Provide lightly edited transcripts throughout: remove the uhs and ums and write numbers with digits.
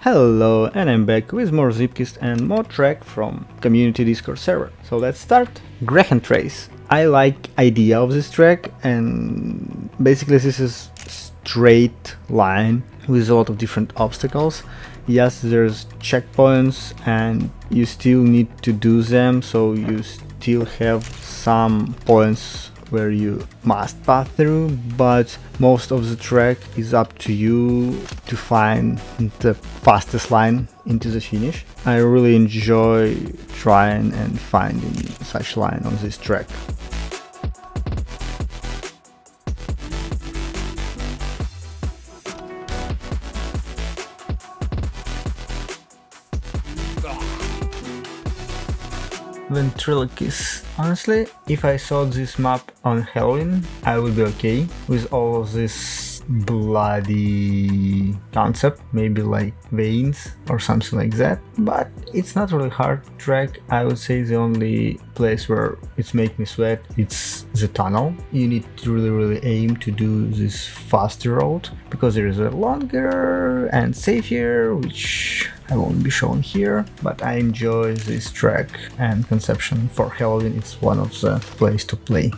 Hello, and I'm back with more Zeepkist and more track from community Discord server. So let's start. Grachtenrace. I like idea of this track, and basically this is straight line with a lot of different obstacles. Yes, there's checkpoints and you still need to do them, so you still have some points where you must pass through, but most of the track is up to you to find the fastest line into the finish. I really enjoy trying and finding such line on this track. Ventricles. Honestly, if I saw this map on Halloween, I would be okay with all of this bloody concept, maybe like veins or something like that, but it's not really hard track. I would say the only place where it's make me sweat, it's the tunnel. You need to really aim to do this faster route, because there is a longer and safer, which I won't be shown here, but I enjoy this track and conception. For Halloween, it's one of the place to play.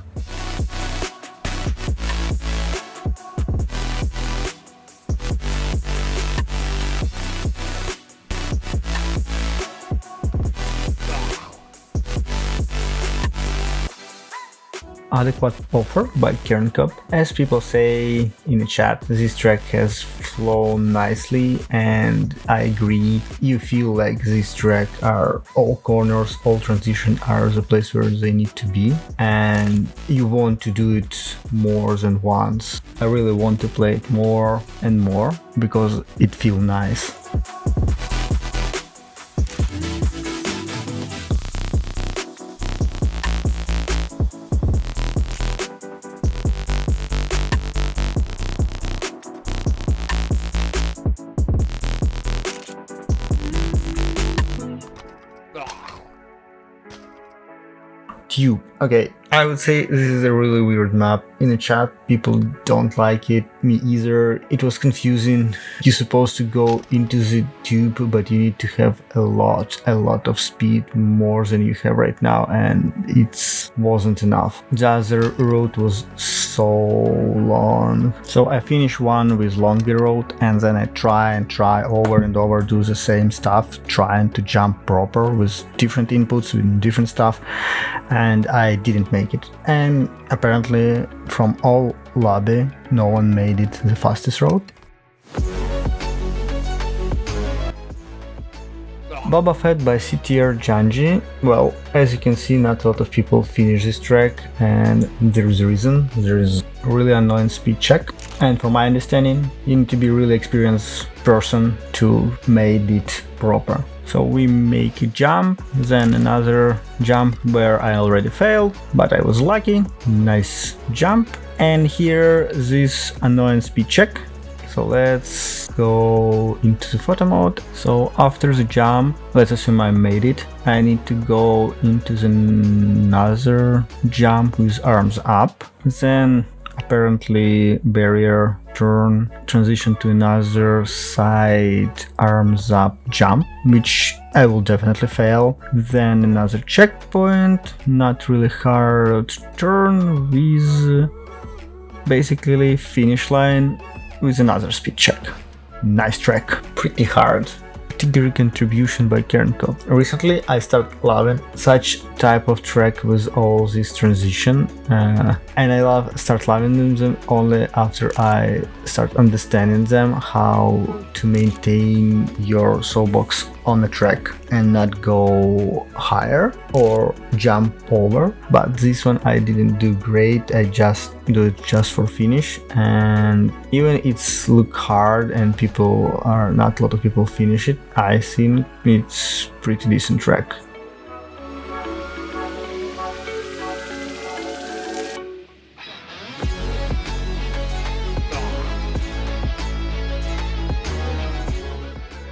Adequate offer by Kerncup. As people say in the chat, this track has flown nicely, and I agree. You feel like this track are all corners, all transition are the place where they need to be, and you want to do it more than once. I really want to play it more and more because it feels nice. Tube. Okay, I would say this is a really weird map. In the chat, people don't like it, me either. It was confusing. You're supposed to go into the tube, but you need to have a lot of speed, more than you have right now, and it wasn't enough. The other route was so long. So I finished one with longer route, and then I try over and over, do the same stuff, trying to jump proper with different inputs, with different stuff, and I didn't make it. And apparently from all lobby, no one made it the fastest route. Bobafett by CTR Janji. Well, as you can see, not a lot of people finish this track, and there is a reason. There is really annoying speed check, and from my understanding, you need to be really experienced person to make it proper. So we make a jump, then another jump where I already failed, but I was lucky. Nice jump. And here this annoying speed check. So let's go into the photo mode. So after the jump, let's assume I made it. I need to go into another jump with arms up. Then apparently barrier, turn, transition to another side, arms up jump, which I will definitely fail. Then another checkpoint, not really hard turn with basically finish line with another speed check. Nice track, pretty hard. Category contribution by Kerncup. Recently I started loving such type of track with all this transition, and I start loving them only after I start understanding them, how to maintain your soulbox on the track and not go higher or jump over. But this one I didn't do great. I just do it just for finish, and even it's look hard and not a lot of people finish it, I think it's pretty decent track.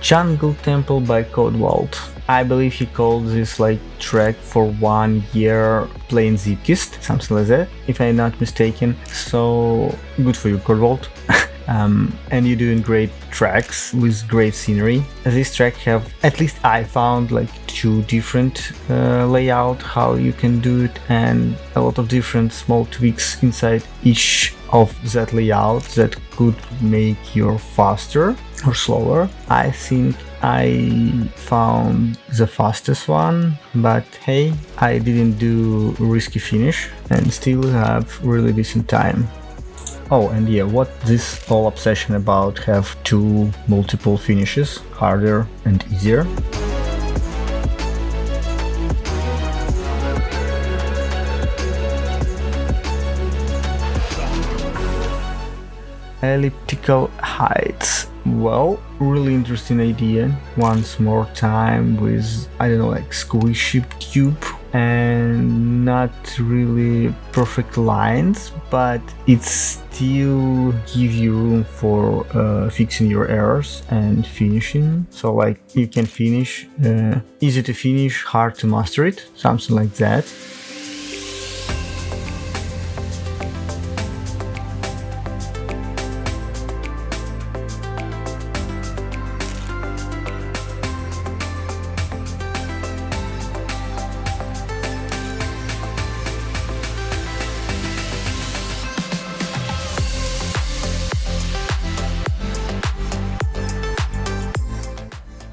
Jungle Temple by Codewalt. I believe he called this like track for 1 year playing Zeepkist, something like that, if I'm not mistaken. So good for you, codewalt. and you're doing great tracks with great scenery. This track have, at least I found, like 2 different layout how you can do it, and a lot of different small tweaks inside each of that layout that could make you faster or slower. I think I found the fastest one, but hey, I didn't do risky finish and still have really decent time. Oh, and yeah, what this whole obsession about have 2 multiple finishes, harder and easier. Elliptical Heights. Well, really interesting idea. Once more time with, I don't know, like squishy cube and not really perfect lines, but it still gives you room for fixing your errors and finishing. So like you can finish, easy to finish, hard to master it, something like that.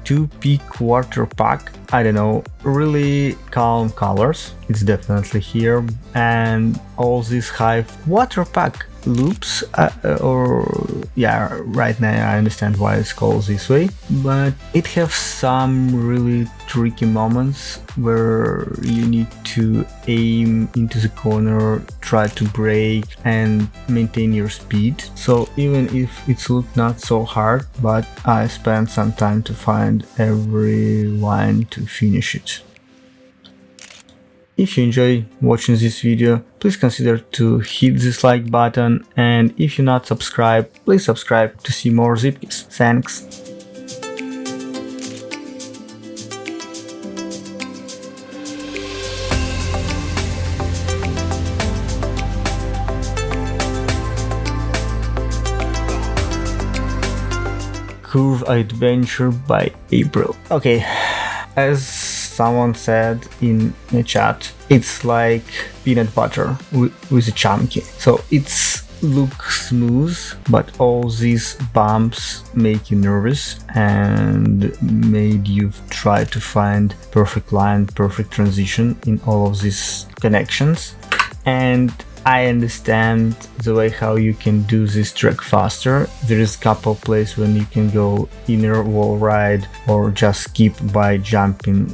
Two-peak quarter pack, I don't know, really calm colors, it's definitely here, and all these high water pack loops, right now I understand why it's called this way, but it has some really tricky moments where you need to aim into the corner, try to brake and maintain your speed. So even if it's not so hard, but I spent some time to find every line to finish it. If you enjoy watching this video, please consider to hit this like button, and if you're not subscribed, please subscribe to see more Zeepkist. Thanks! Curve Adventure by April. Okay, as someone said in the chat, it's like peanut butter with a chunky. So it's looks smooth, but all these bumps make you nervous and made you try to find perfect line, perfect transition in all of these connections. And I understand the way how you can do this track faster. There is a couple places when you can go inner wall ride or just skip by jumping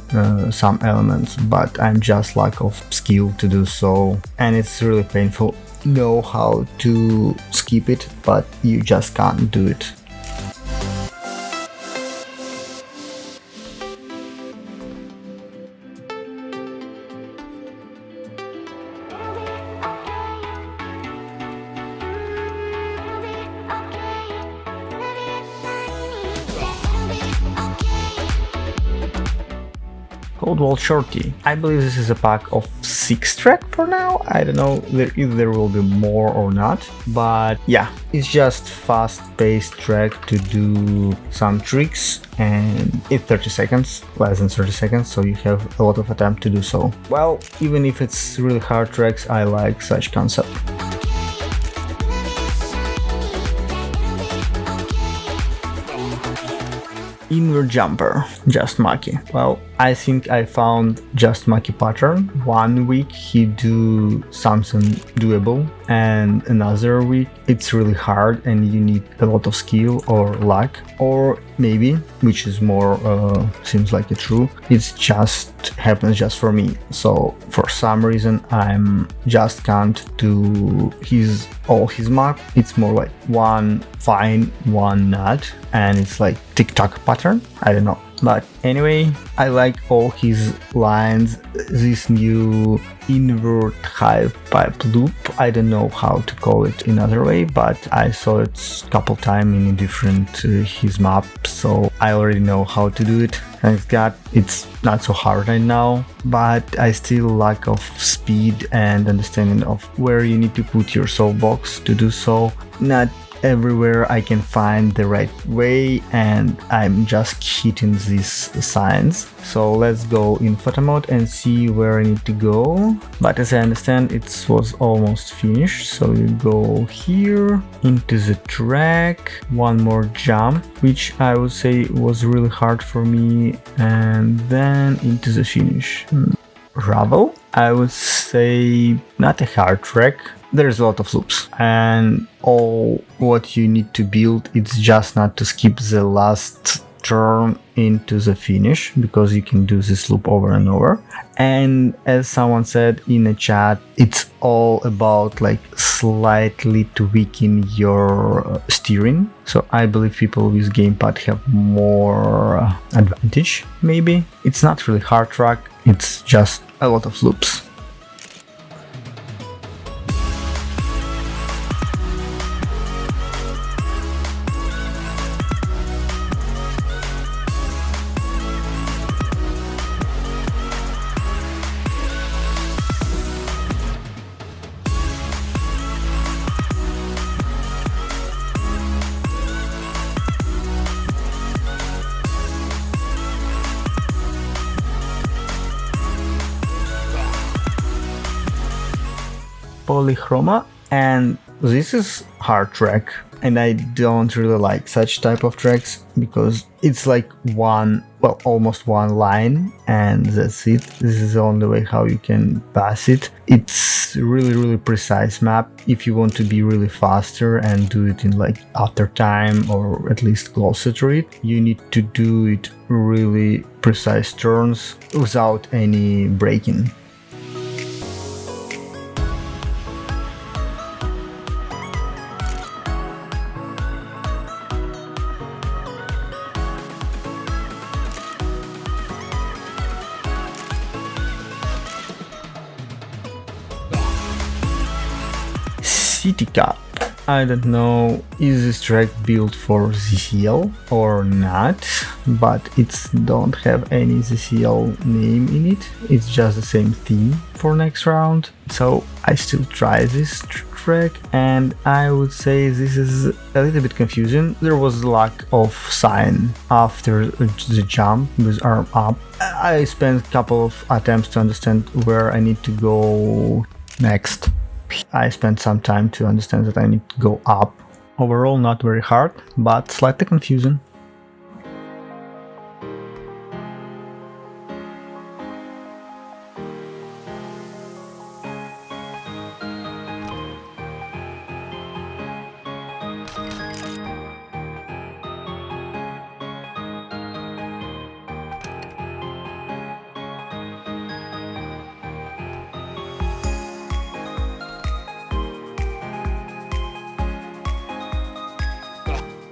some elements, but I'm just lack of skill to do so, and it's really painful. Know how to skip it, but you just can't do it. Codewalt Shorty. I believe this is a pack of 6 track for now. I don't know if there will be more or not, but yeah, it's just fast-paced track to do some tricks, and it's 30 seconds, less than 30 seconds, so you have a lot of attempt to do so. Well, even if it's really hard tracks, I like such concept. Inver Jumper, Just Maki. Well, I think I found Just Maki pattern. One week he do something doable, and another week it's really hard and you need a lot of skill or luck, or maybe, which is more seems like it's true, it's just happens just for me. So for some reason I'm just can't do all his map. It's more like one fine, one not, and it's like TikTok pattern. I don't know. But anyway, I like all his lines. This new invert hive pipe loop, I don't know how to call it another way, but I saw it a couple times in different his map, so I already know how to do it. Thank God, it's not so hard right now, but I still lack of speed and understanding of where you need to put your soul box to do so. Not everywhere I can find the right way, and I'm just hitting these signs. So let's go in photo mode and see where I need to go. But as I understand, it was almost finished. So you go here into the track, one more jump, which I would say was really hard for me, and then into the finish. Ravel, I would say not a hard track. There's a lot of loops, and all what you need to build is just not to skip the last turn into the finish, because you can do this loop over and over. And as someone said in a chat, it's all about like slightly tweaking your steering. So I believe people with gamepad have more advantage. Maybe it's not really hard track, it's just a lot of loops. Polychroma, and this is hard track, and I don't really like such type of tracks because it's like almost one line and that's it. This is the only way how you can pass it. It's really precise map. If you want to be really faster and do it in like after time or at least closer to it, you need to do it really precise turns without any braking. City Cup. I don't know, is this track built for ZCL or not, but it don't have any ZCL name in it. It's just the same theme for next round. So I still try this track, and I would say this is a little bit confusing. There was lack of sign after the jump with arm up. I spent a couple of attempts to understand where I need to go next. I spent some time to understand that I need to go up. Overall not very hard, but slightly confusing.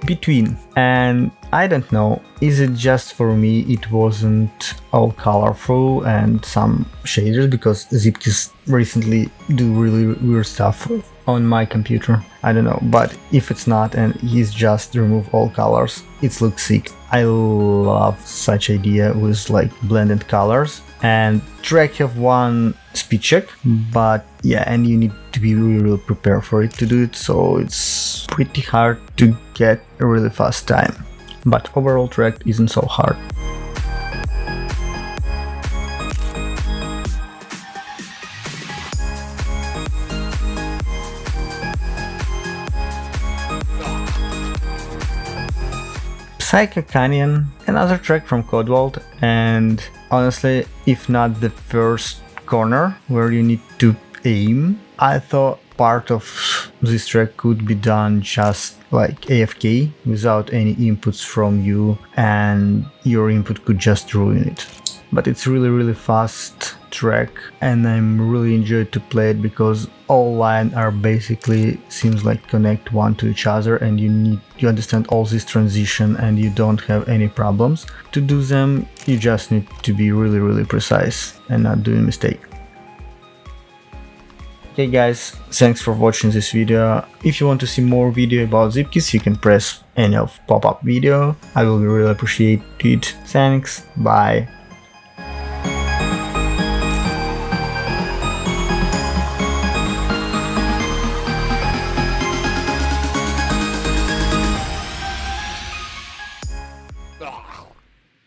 Between, and I don't know, is it just for me it wasn't all colorful and some shaders, because Zeepkist recently do really weird stuff on my computer. I don't know, but if it's not and he's just remove all colors, it looks sick. I love such idea with like blended colors. And track have one speed check, but yeah, and you need to be really prepared for it to do it, so it's pretty hard to get a really fast time. But overall track isn't so hard. Psychotic Canyon, another track from codewalt, and honestly, if not the first corner where you need to aim, I thought part of this track could be done just like AFK without any inputs from you, and your input could just ruin it. But it's really fast track, and I'm really enjoyed to play it because all lines are basically seems like connect one to each other, and you understand all this transition and you don't have any problems to do them. You just need to be really precise and not doing mistake. Okay guys, thanks for watching this video. If you want to see more video about Zeepkist, you can press any of pop-up video. I will really appreciate it. Thanks, bye.